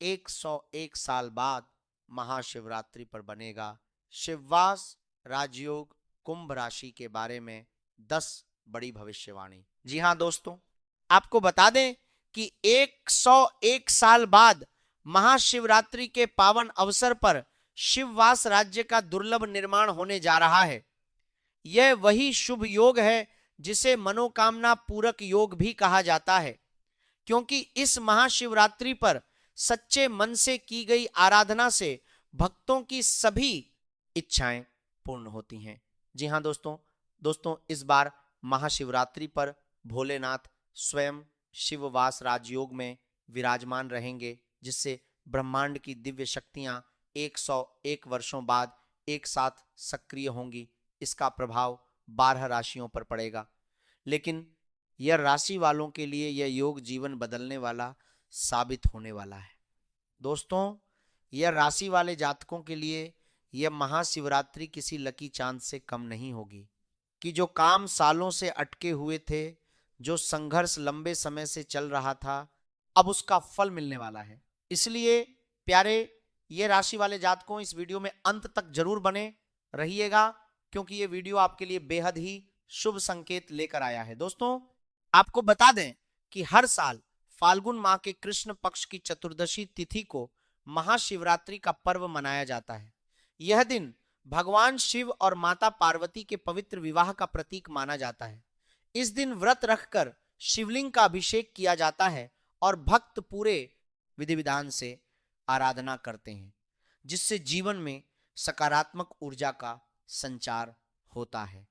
101 साल बाद महाशिवरात्रि पर बनेगा शिववास राजयोग कुंभ राशि के बारे में 10 बड़ी भविष्यवाणी। जी हाँ दोस्तों, आपको बता दें कि 101 साल बाद महाशिवरात्रि के पावन अवसर पर शिववास राज्य का दुर्लभ निर्माण होने जा रहा है। यह वही शुभ योग है जिसे मनोकामना पूरक योग भी कहा जाता है, क्योंकि इस महाशिवरात्रि पर सच्चे मन से की गई आराधना से भक्तों की सभी इच्छाएं पूर्ण होती हैं। जी हाँ दोस्तों इस बार महाशिवरात्रि पर भोलेनाथ स्वयं शिववास राजयोग में विराजमान रहेंगे, जिससे ब्रह्मांड की दिव्य शक्तियां 101 वर्षों बाद एक साथ सक्रिय होंगी। इसका प्रभाव 12 राशियों पर पड़ेगा, लेकिन यह राशि वालों के लिए यह योग जीवन बदलने वाला साबित होने वाला है। दोस्तों, यह राशि वाले जातकों के लिए यह महाशिवरात्रि किसी लकी चांद से कम नहीं होगी कि जो काम सालों से अटके हुए थे, जो संघर्ष लंबे समय से चल रहा था, अब उसका फल मिलने वाला है। इसलिए प्यारे ये राशि वाले जातकों, इस वीडियो में अंत तक जरूर बने रहिएगा, क्योंकि ये वीडियो आपके लिए बेहद ही शुभ संकेत लेकर आया है। दोस्तों, आपको बता दें कि हर साल फाल्गुन माह के कृष्ण पक्ष की चतुर्दशी तिथि को महाशिवरात्रि का पर्व मनाया जाता है। यह दिन भगवान शिव और माता पार्वती के पवित्र विवाह का प्रतीक माना जाता है। इस दिन व्रत रखकर शिवलिंग का अभिषेक किया जाता है और भक्त पूरे विधि विधान से आराधना करते हैं, जिससे जीवन में सकारात्मक ऊर्जा का संचार होता है।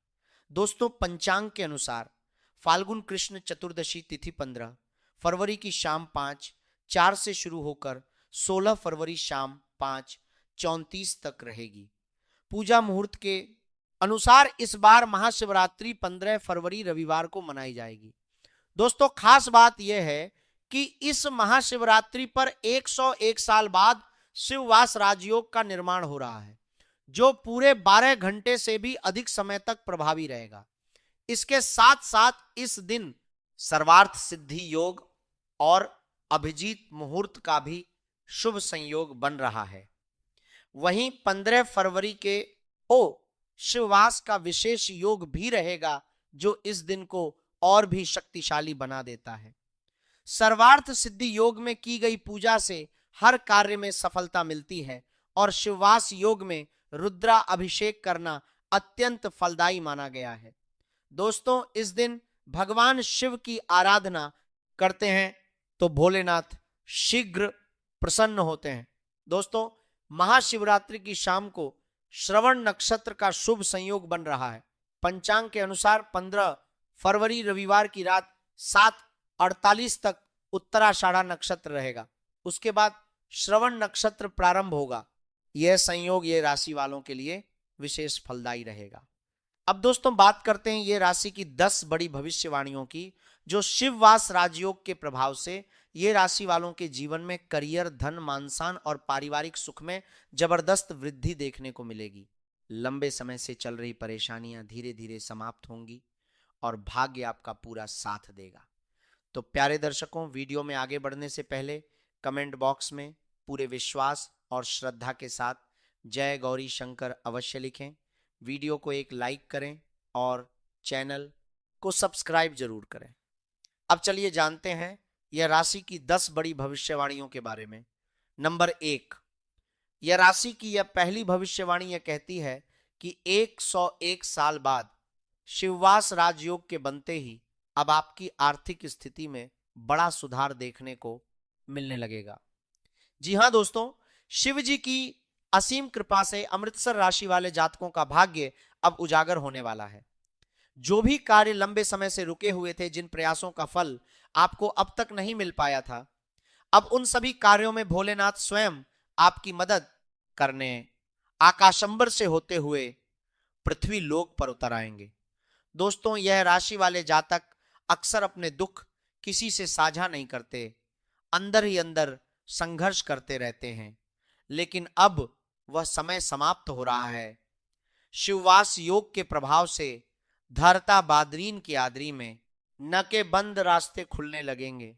दोस्तों, पंचांग के अनुसार फाल्गुन कृष्ण चतुर्दशी तिथि 15 फरवरी की शाम 5:04 से शुरू होकर 16 फरवरी शाम 5:34 तक रहेगी। पूजा मुहूर्त के अनुसार इस बार महाशिवरात्रि 15 फरवरी रविवार को मनाई जाएगी। दोस्तों, खास बात यह है कि इस महाशिवरात्रि पर 101 साल बाद शिववास राजयोग का निर्माण हो रहा है, जो पूरे 12 घंटे से भी अधिक समय तक प्रभावी रहेगा। इसके साथ साथ इस दिन सर्वार्थ सिद्धि योग और अभिजीत मुहूर्त का भी शुभ संयोग बन रहा है। वहीं 15 फरवरी के शिववास का विशेष योग भी रहेगा, जो इस दिन को और भी शक्तिशाली बना देता है। सर्वार्थ सिद्धि योग में की गई पूजा से हर कार्य में सफलता मिलती है और शिववास योग में रुद्रा अभिषेक करना अत्यंत फलदायी माना गया है। दोस्तों, इस दिन भगवान शिव की आराधना करते हैं तो भोलेनाथ शीघ्र प्रसन्न होते हैं। दोस्तों, महाशिवरात्रि की शाम को श्रवण नक्षत्र का शुभ संयोग बन रहा है। पंचांग के अनुसार 15 फरवरी रविवार की रात 7:48 तक उत्तराषाढ़ा नक्षत्र रहेगा। उसके बाद श्रवण नक्षत्र प्रारंभ होगा। यह संयोग ये राशि वालों के लिए विशेष फलदायी रहेगा। अब दोस्तों, बात करते हैं ये राशि की 10 बड़ी भविष्यवाणियों की, जो शिववास राजयोग के प्रभाव से ये राशि वालों के जीवन में करियर, धन, मानसान और पारिवारिक सुख में जबरदस्त वृद्धि देखने को मिलेगी। लंबे समय से चल रही परेशानियां धीरे धीरे समाप्त होंगी और भाग्य आपका पूरा साथ देगा। तो प्यारे दर्शकों, वीडियो में आगे बढ़ने से पहले कमेंट बॉक्स में पूरे विश्वास और श्रद्धा के साथ जय गौरी शंकर अवश्य लिखें। वीडियो को एक लाइक करें और चैनल को सब्सक्राइब जरूर करें। अब चलिए जानते हैं यह राशि की 10 बड़ी भविष्यवाणियों के बारे में। नंबर 1, यह राशि की यह पहली भविष्यवाणी यह कहती है कि 101 साल बाद शिववास राजयोग के बनते ही अब आपकी आर्थिक स्थिति में बड़ा सुधार देखने को मिलने लगेगा। जी हाँ दोस्तों, शिव जी की असीम कृपा से अमृतसर राशि वाले जातकों का भाग्य अब उजागर होने वाला है। जो भी कार्य लंबे समय से रुके हुए थे, जिन प्रयासों का फल आपको अब तक नहीं मिल पाया था, अब उन सभी कार्यों में भोलेनाथ स्वयं आपकी मदद करने आकाशंबर से होते हुए पृथ्वी लोक पर उतर आएंगे। दोस्तों, यह राशि वाले जातक अक्सर अपने दुख किसी से साझा नहीं करते, अंदर ही अंदर संघर्ष करते रहते हैं, लेकिन अब वह समय समाप्त हो रहा है। शिववास योग के प्रभाव से धरता बादरीन की आदरी में न के बंद रास्ते खुलने लगेंगे,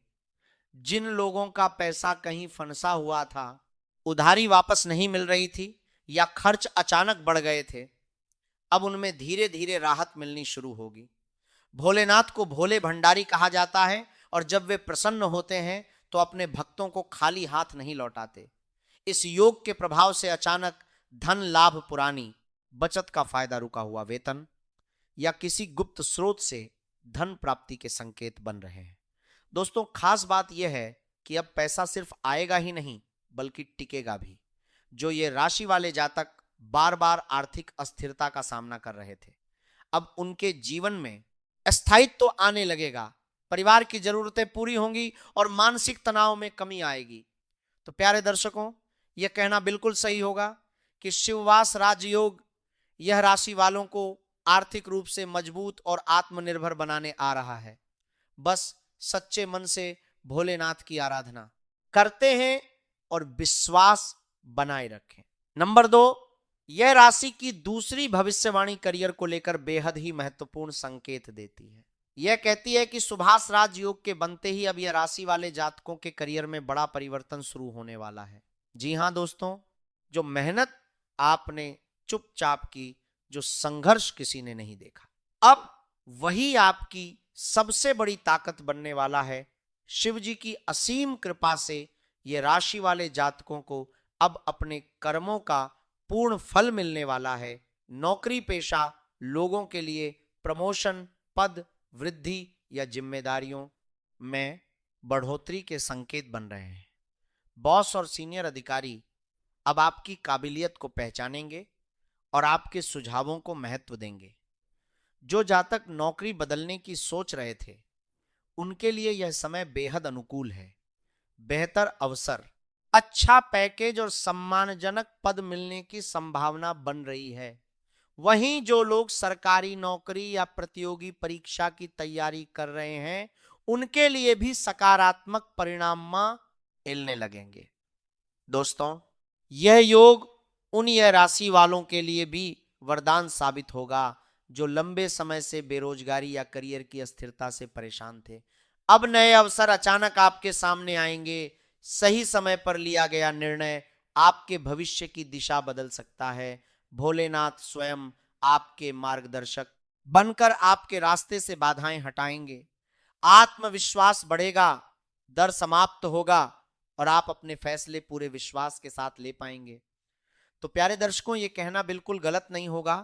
जिन लोगों का पैसा कहीं फंसा हुआ था, उधारी वापस नहीं मिल रही थी या खर्च अचानक बढ़ गए थे, अब उनमें धीरे धीरे राहत मिलनी शुरू होगी। भोलेनाथ को भोले भंडारी कहा जाता है और जब वे प्रसन्न होते हैं तो अपने भक्तों को खाली हाथ नहीं लौटाते। इस योग के प्रभाव से अचानक धन लाभ, पुरानी बचत का फायदा, रुका हुआ वेतन या किसी गुप्त स्रोत से धन प्राप्ति के संकेत बन रहे हैं। दोस्तों, खास बात यह है कि अब पैसा सिर्फ आएगा ही नहीं बल्कि टिकेगा भी। जो ये राशि वाले जातक बार बार आर्थिक अस्थिरता का सामना कर रहे थे, अब उनके जीवन में स्थायित्व तो आने लगेगा, परिवार की जरूरतें पूरी होंगी और मानसिक तनाव में कमी आएगी। तो प्यारे दर्शकों, यह कहना बिल्कुल सही होगा कि शिववास राजयोग यह राशि वालों को आर्थिक रूप से मजबूत और आत्मनिर्भर बनाने आ रहा है। बस सच्चे मन से भोलेनाथ की आराधना करते हैं और विश्वास बनाए रखें। नंबर 2, यह राशि की दूसरी भविष्यवाणी करियर को लेकर बेहद ही महत्वपूर्ण संकेत देती है। यह कहती है कि सुभाष राजयोग के बनते ही अब यह राशि वाले जातकों के करियर में बड़ा परिवर्तन शुरू होने वाला है। जी हां दोस्तों, जो मेहनत आपने चुपचाप की, जो संघर्ष किसी ने नहीं देखा, अब वही आपकी सबसे बड़ी ताकत बनने वाला है। शिव जी की असीम कृपा से ये राशि वाले जातकों को अब अपने कर्मों का पूर्ण फल मिलने वाला है। नौकरी पेशा लोगों के लिए प्रमोशन, पद वृद्धि या जिम्मेदारियों में बढ़ोतरी के संकेत बन रहे हैं। बॉस और सीनियर अधिकारी अब आपकी काबिलियत को पहचानेंगे और आपके सुझावों को महत्व देंगे। जो जातक नौकरी बदलने की सोच रहे थे, उनके लिए यह समय बेहद अनुकूल है। बेहतर अवसर, अच्छा पैकेज और सम्मानजनक पद मिलने की संभावना बन रही है। वहीं जो लोग सरकारी नौकरी या प्रतियोगी परीक्षा की तैयारी कर रहे हैं, उनके लिए भी सकारात्मक परिणाम मिलने लगेंगे। दोस्तों, यह योग उन यह राशि वालों के लिए भी वरदान साबित होगा जो लंबे समय से बेरोजगारी या करियर की अस्थिरता से परेशान थे। अब नए अवसर अचानक आपके सामने आएंगे। सही समय पर लिया गया निर्णय आपके भविष्य की दिशा बदल सकता है। भोलेनाथ स्वयं आपके मार्गदर्शक बनकर आपके रास्ते से बाधाएं हटाएंगे। आत्मविश्वास बढ़ेगा, डर समाप्त होगा और आप अपने फैसले पूरे विश्वास के साथ ले पाएंगे। तो प्यारे दर्शकों, ये कहना बिल्कुल गलत नहीं होगा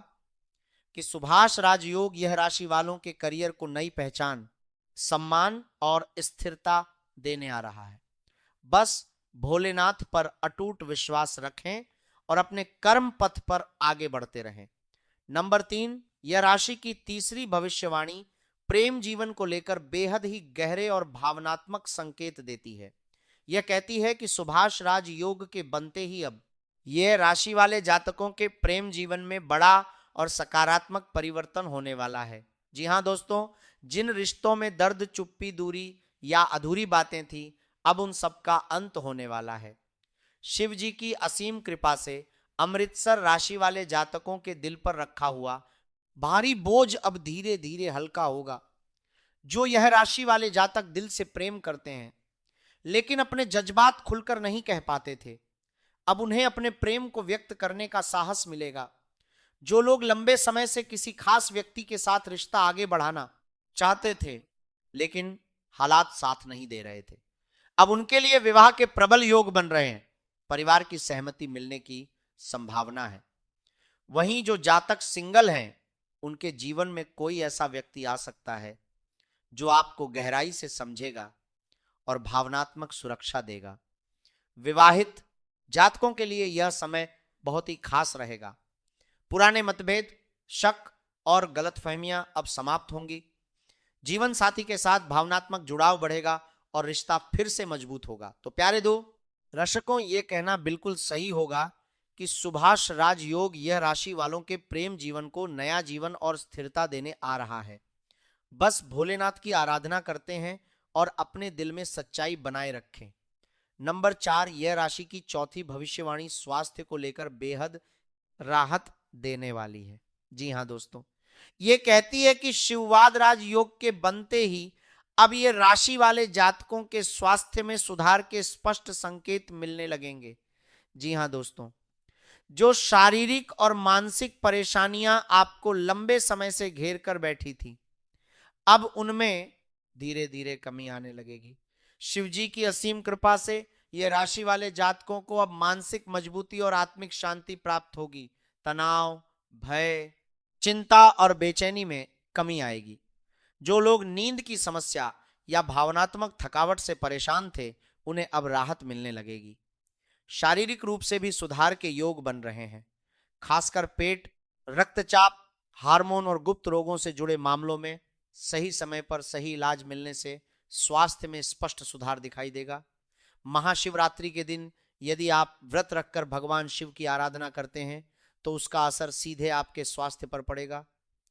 कि सुभाष राजयोग यह राशि वालों के करियर को नई पहचान, सम्मान और स्थिरता देने आ रहा है। बस भोलेनाथ पर अटूट विश्वास रखें और अपने कर्म पथ पर आगे बढ़ते रहें। नंबर 3, यह राशि की तीसरी भविष्यवाणी प्रेम जीवन को लेकर बेहद ही गहरे और भावनात्मक संकेत देती है। यह कहती है कि सुभाष राज योग के बनते ही अब यह राशि वाले जातकों के प्रेम जीवन में बड़ा और सकारात्मक परिवर्तन होने वाला है। जी हां दोस्तों, जिन रिश्तों में दर्द, चुप्पी, दूरी या अधूरी बातें थी, अब उन सब का अंत होने वाला है। शिव जी की असीम कृपा से अमृतसर राशि वाले जातकों के दिल पर रखा हुआ भारी बोझ अब धीरे धीरे हल्का होगा। जो यह राशि वाले जातक दिल से प्रेम करते हैं लेकिन अपने जज्बात खुलकर नहीं कह पाते थे, अब उन्हें अपने प्रेम को व्यक्त करने का साहस मिलेगा। जो लोग लंबे समय से किसी खास व्यक्ति के साथ रिश्ता आगे बढ़ाना चाहते थे लेकिन हालात साथ नहीं दे रहे थे, अब उनके लिए विवाह के प्रबल योग बन रहे हैं। परिवार की सहमति मिलने की संभावना है। वहीं जो जातक सिंगल हैं, उनके जीवन में कोई ऐसा व्यक्ति आ सकता है जो आपको गहराई से समझेगा और भावनात्मक सुरक्षा देगा। विवाहित जातकों के लिए यह समय बहुत ही खास रहेगा। पुराने मतभेद, शक और गलतफहमियां अब समाप्त होंगी। जीवन साथी के साथ भावनात्मक जुड़ाव बढ़ेगा और रिश्ता फिर से मजबूत होगा। तो प्यारे दर्शकों, ये कहना बिल्कुल सही होगा कि सुभाष राजयोग यह राशि वालों के प्रेम जीवन को नया जीवन और स्थिरता देने आ रहा है। बस भोलेनाथ की आराधना करते हैं और अपने दिल में सच्चाई बनाए रखें। नंबर 4, यह राशि की चौथी भविष्यवाणी स्वास्थ्य को लेकर बेहद राहत देने वाली है। जी हां दोस्तों, यह कहती है कि शिववाद राज योग के बनते ही अब ये राशि वाले जातकों के स्वास्थ्य में सुधार के स्पष्ट संकेत मिलने लगेंगे। जी हां दोस्तों, जो शारीरिक और मानसिक परेशानियां आपको लंबे समय से घेर कर बैठी थी, अब उनमें धीरे धीरे कमी आने लगेगी। शिव जी की असीम कृपा से ये राशि वाले जातकों को अब मानसिक मजबूती और आत्मिक शांति प्राप्त होगी। तनाव, भय, चिंता और बेचैनी में कमी आएगी। जो लोग नींद की समस्या या भावनात्मक थकावट से परेशान थे, उन्हें अब राहत मिलने लगेगी। शारीरिक रूप से भी सुधार के योग बन रहे हैं। खासकर पेट, रक्तचाप, हार्मोन और गुप्त रोगों से जुड़े मामलों में सही समय पर सही इलाज मिलने से स्वास्थ्य में स्पष्ट सुधार दिखाई देगा। महाशिवरात्रि के दिन यदि आप व्रत रखकर भगवान शिव की आराधना करते हैं तो उसका असर सीधे आपके स्वास्थ्य पर पड़ेगा।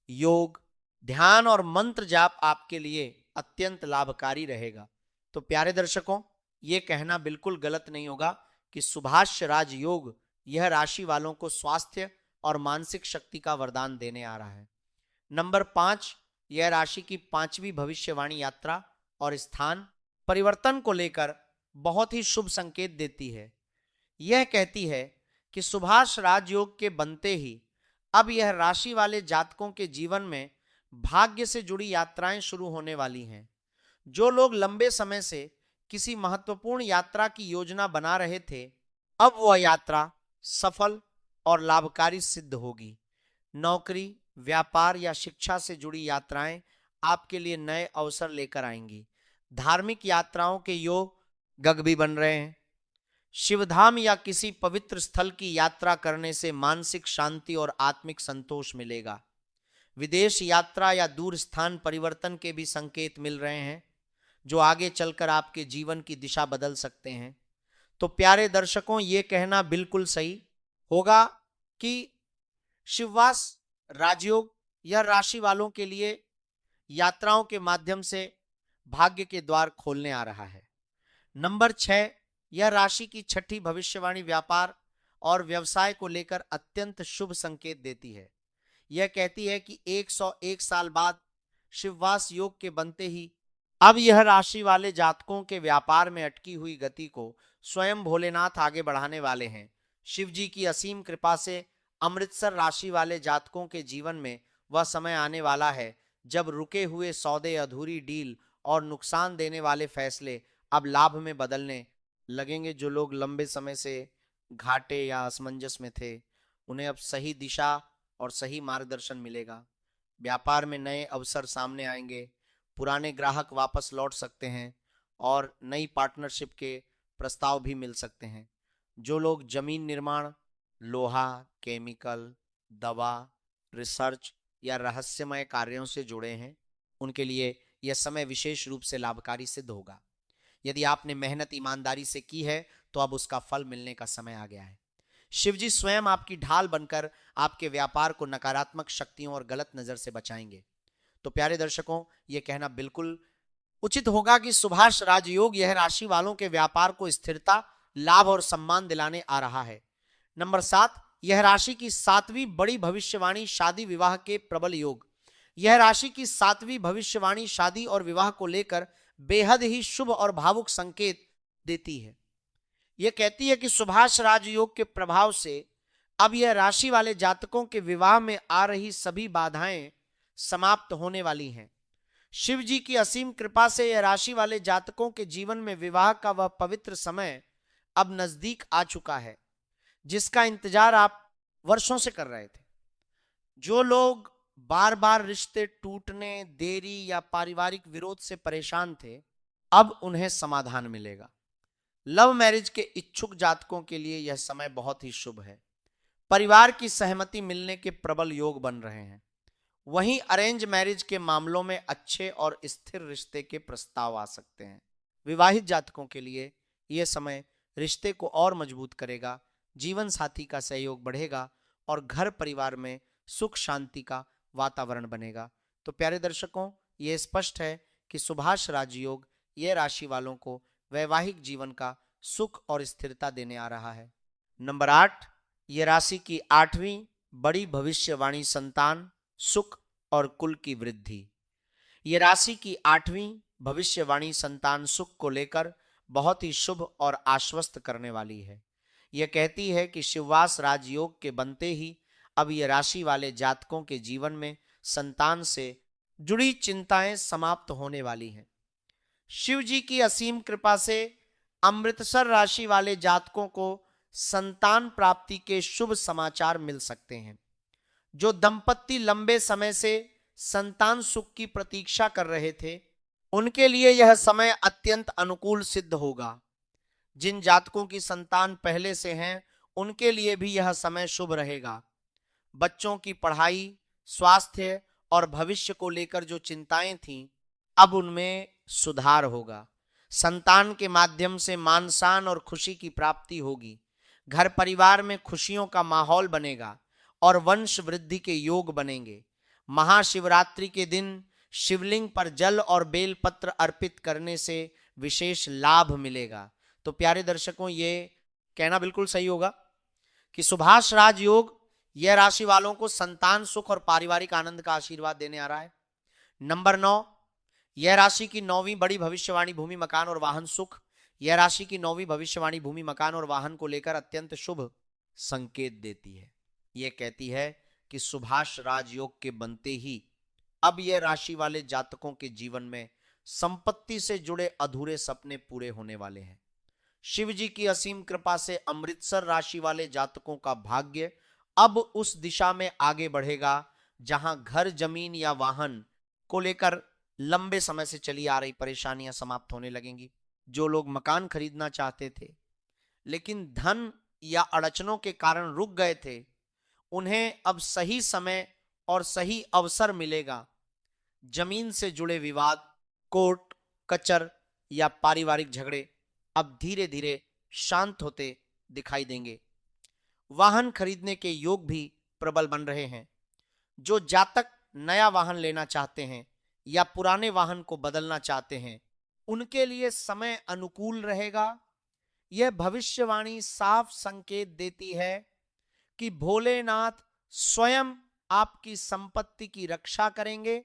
योग, ध्यान और मंत्र जाप आपके लिए अत्यंत लाभकारी रहेगा। तो प्यारे दर्शकों, ये कहना बिल्कुल गलत नहीं होगा कि सुभाष राज योग यह राशि वालों को स्वास्थ्य और मानसिक शक्ति का वरदान देने आ रहा है। नंबर 5, यह राशि की 5वीं भविष्यवाणी यात्रा और स्थान परिवर्तन को लेकर बहुत ही शुभ संकेत देती है। यह कहती है कि सुभाष राजयोग के बनते ही अब यह राशि वाले जातकों के जीवन में भाग्य से जुड़ी यात्राएं शुरू होने वाली हैं। जो लोग लंबे समय से किसी महत्वपूर्ण यात्रा की योजना बना रहे थे, अब वह यात्रा सफल और लाभकारी सिद्ध होगी। नौकरी, व्यापार या शिक्षा से जुड़ी यात्राएं आपके लिए नए अवसर लेकर आएंगी। धार्मिक यात्राओं के योग गग भी बन रहे हैं। शिवधाम या किसी पवित्र स्थल की यात्रा करने से मानसिक शांति और आत्मिक संतोष मिलेगा। विदेश यात्रा या दूर स्थान परिवर्तन के भी संकेत मिल रहे हैं, जो आगे चलकर आपके जीवन की दिशा बदल सकते हैं। तो प्यारे दर्शकों, ये कहना बिल्कुल सही होगा कि शिववास राजयोग यह राशि वालों के लिए यात्राओं के माध्यम से भाग्य के द्वार खोलने आ रहा है। नंबर 6, यह राशि की 6ठी भविष्यवाणी व्यापार और व्यवसाय को लेकर अत्यंत शुभ संकेत देती है। यह कहती है कि 101 साल बाद शिववास योग के बनते ही अब यह राशि वाले जातकों के व्यापार में अटकी हुई गति को स्वयं भोलेनाथ आगे बढ़ाने वाले हैं। शिव जी की असीम कृपा से अमृतसर राशि वाले जातकों के जीवन में वह समय आने वाला है जब रुके हुए सौदे, अधूरी डील और नुकसान देने वाले फैसले अब लाभ में बदलने लगेंगे। जो लोग लंबे समय से घाटे या असमंजस में थे, उन्हें अब सही दिशा और सही मार्गदर्शन मिलेगा। व्यापार में नए अवसर सामने आएंगे, पुराने ग्राहक वापस लौट सकते हैं और नई पार्टनरशिप के प्रस्ताव भी मिल सकते हैं। जो लोग जमीन निर्माण, लोहा, केमिकल, दवा, रिसर्च या रहस्यमय कार्यों से जुड़े हैं, उनके लिए यह समय विशेष रूप से लाभकारी सिद्ध होगा। यदि आपने मेहनत ईमानदारी से की है तो अब उसका फल मिलने का समय आ गया है। शिवजी स्वयं आपकी ढाल बनकर आपके व्यापार को नकारात्मक शक्तियों और गलत नजर से बचाएंगे। तो प्यारे दर्शकों, यह कहना बिल्कुल उचित होगा कि सुभाष राजयोग यह राशि वालों के व्यापार को स्थिरता, लाभ और सम्मान दिलाने आ रहा है। नंबर 7, यह राशि की 7वीं बड़ी भविष्यवाणी शादी विवाह के प्रबल योग। यह राशि की 7वीं भविष्यवाणी शादी और विवाह को लेकर बेहद ही शुभ और भावुक संकेत देती है। यह कहती है कि सुभाष राजयोग के प्रभाव से अब यह राशि वाले जातकों के विवाह में आ रही सभी बाधाएं समाप्त होने वाली हैं। शिव जी की असीम कृपा से यह राशि वाले जातकों के जीवन में विवाह का वह पवित्र समय अब नजदीक आ चुका है, जिसका इंतजार आप वर्षों से कर रहे थे। जो लोग बार बार रिश्ते टूटने, देरी या पारिवारिक विरोध से परेशान थे, अब उन्हें समाधान मिलेगा। लव मैरिज के इच्छुक जातकों के लिए यह समय बहुत ही शुभ है। परिवार की सहमति मिलने के प्रबल योग बन रहे हैं। वहीं अरेंज मैरिज के मामलों में अच्छे और स्थिर रिश्ते के प्रस्ताव आ सकते हैं। विवाहित जातकों के लिए यह समय रिश्ते को और मजबूत करेगा, जीवन साथी का सहयोग बढ़ेगा और घर परिवार में सुख शांति का वातावरण बनेगा। तो प्यारे दर्शकों, यह स्पष्ट है कि सुभाष राजयोग यह राशि वालों को वैवाहिक जीवन का सुख और स्थिरता देने आ रहा है। नंबर 8, यह राशि की 8वीं बड़ी भविष्यवाणी संतान, सुख और कुल की वृद्धि। ये राशि की 8वीं भविष्यवाणी संतान सुख को लेकर बहुत ही शुभ और आश्वस्त करने वाली है। यह कहती है कि शिववास राजयोग के बनते ही अब ये राशि वाले जातकों के जीवन में संतान से जुड़ी चिंताएं समाप्त होने वाली हैं। शिव जी की असीम कृपा से अमृतसर राशि वाले जातकों को संतान प्राप्ति के शुभ समाचार मिल सकते हैं। जो दंपत्ति लंबे समय से संतान सुख की प्रतीक्षा कर रहे थे, उनके लिए यह समय अत्यंत अनुकूल सिद्ध होगा। जिन जातकों की संतान पहले से हैं, उनके लिए भी यह समय शुभ रहेगा। बच्चों की पढ़ाई, स्वास्थ्य और भविष्य को लेकर जो चिंताएं थीं, अब उनमें सुधार होगा। संतान के माध्यम से मान सम्मान और खुशी की प्राप्ति होगी। घर परिवार में खुशियों का माहौल बनेगा और वंश वृद्धि के योग बनेंगे। महाशिवरात्रि के दिन शिवलिंग पर जल और बेलपत्र अर्पित करने से विशेष लाभ मिलेगा। तो प्यारे दर्शकों, ये कहना बिल्कुल सही होगा कि सुभाष राज योग यह राशि वालों को संतान सुख और पारिवारिक आनंद का आशीर्वाद देने आ रहा है। नंबर 9, यह राशि की 9वीं बड़ी भविष्यवाणी भूमि मकान और वाहन सुख। यह राशि की 9वीं भविष्यवाणी भूमि मकान और वाहन को लेकर अत्यंत शुभ संकेत देती है। यह कहती है कि सुभाष राजयोग के बनते ही अब यह राशि वाले जातकों के जीवन में संपत्ति से जुड़े अधूरे सपने पूरे होने वाले हैं। शिव जी की असीम कृपा से अमृतसर राशि वाले जातकों का भाग्य अब उस दिशा में आगे बढ़ेगा जहां घर, जमीन या वाहन को लेकर लंबे समय से चली आ रही परेशानियां समाप्त होने लगेंगी। जो लोग मकान खरीदना चाहते थे लेकिन धन या अड़चनों के कारण रुक गए थे, उन्हें अब सही समय और सही अवसर मिलेगा। जमीन से जुड़े विवाद, कोर्ट कचर या पारिवारिक झगड़े अब धीरे धीरे शांत होते दिखाई देंगे। वाहन खरीदने के योग भी प्रबल बन रहे हैं। जो जातक नया वाहन लेना चाहते हैं या पुराने वाहन को बदलना चाहते हैं, उनके लिए समय अनुकूल रहेगा। यह भविष्यवाणी साफ संकेत देती है कि भोलेनाथ स्वयं आपकी संपत्ति की रक्षा करेंगे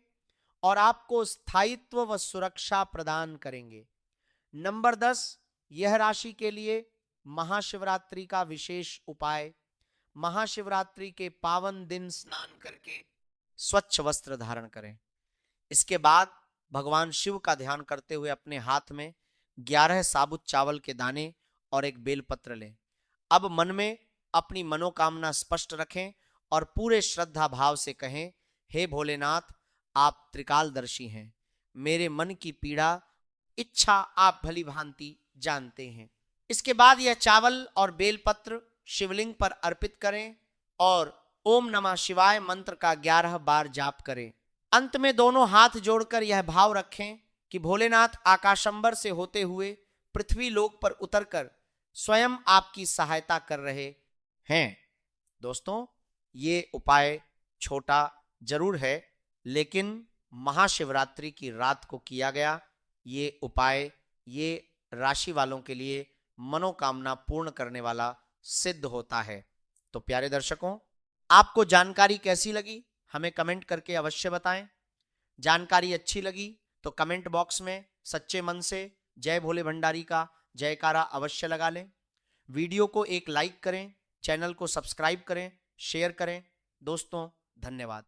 और आपको स्थायित्व व सुरक्षा प्रदान करेंगे। नंबर 10, यह राशि के लिए महाशिवरात्रि का विशेष उपाय। महाशिवरात्रि के पावन दिन स्नान करके स्वच्छ वस्त्र धारण करें। इसके बाद भगवान शिव का ध्यान करते हुए अपने हाथ में 11 साबुत चावल के दाने और एक बेलपत्र लें। अब मन में अपनी मनोकामना स्पष्ट रखें और पूरे श्रद्धा भाव से कहें, हे भोलेनाथ, आप त्रिकालदर्शी हैं। मेरे मन की पीड़ा, इच्छा आप भली भांति जानते हैं। इसके बाद यह चावल और बेलपत्र शिवलिंग पर अर्पित करें और ओम नमः शिवाय मंत्र का 11 बार जाप करें। अंत में दोनों हाथ जोड़कर यह भाव रखें कि भोलेनाथ आकाशंबर से होते हुए पृथ्वी लोक पर उतरकर स्वयं आपकी सहायता कर रहे हैं। दोस्तों, ये उपाय छोटा जरूर है, लेकिन महाशिवरात्रि की रात को किया गया ये उपाय ये राशि वालों के लिए मनोकामना पूर्ण करने वाला सिद्ध होता है। तो प्यारे दर्शकों, आपको जानकारी कैसी लगी हमें कमेंट करके अवश्य बताएं। जानकारी अच्छी लगी तो कमेंट बॉक्स में सच्चे मन से जय भोले भंडारी का जयकारा अवश्य लगा लें। वीडियो को एक लाइक करें, चैनल को सब्सक्राइब करें, शेयर करें। दोस्तों, धन्यवाद।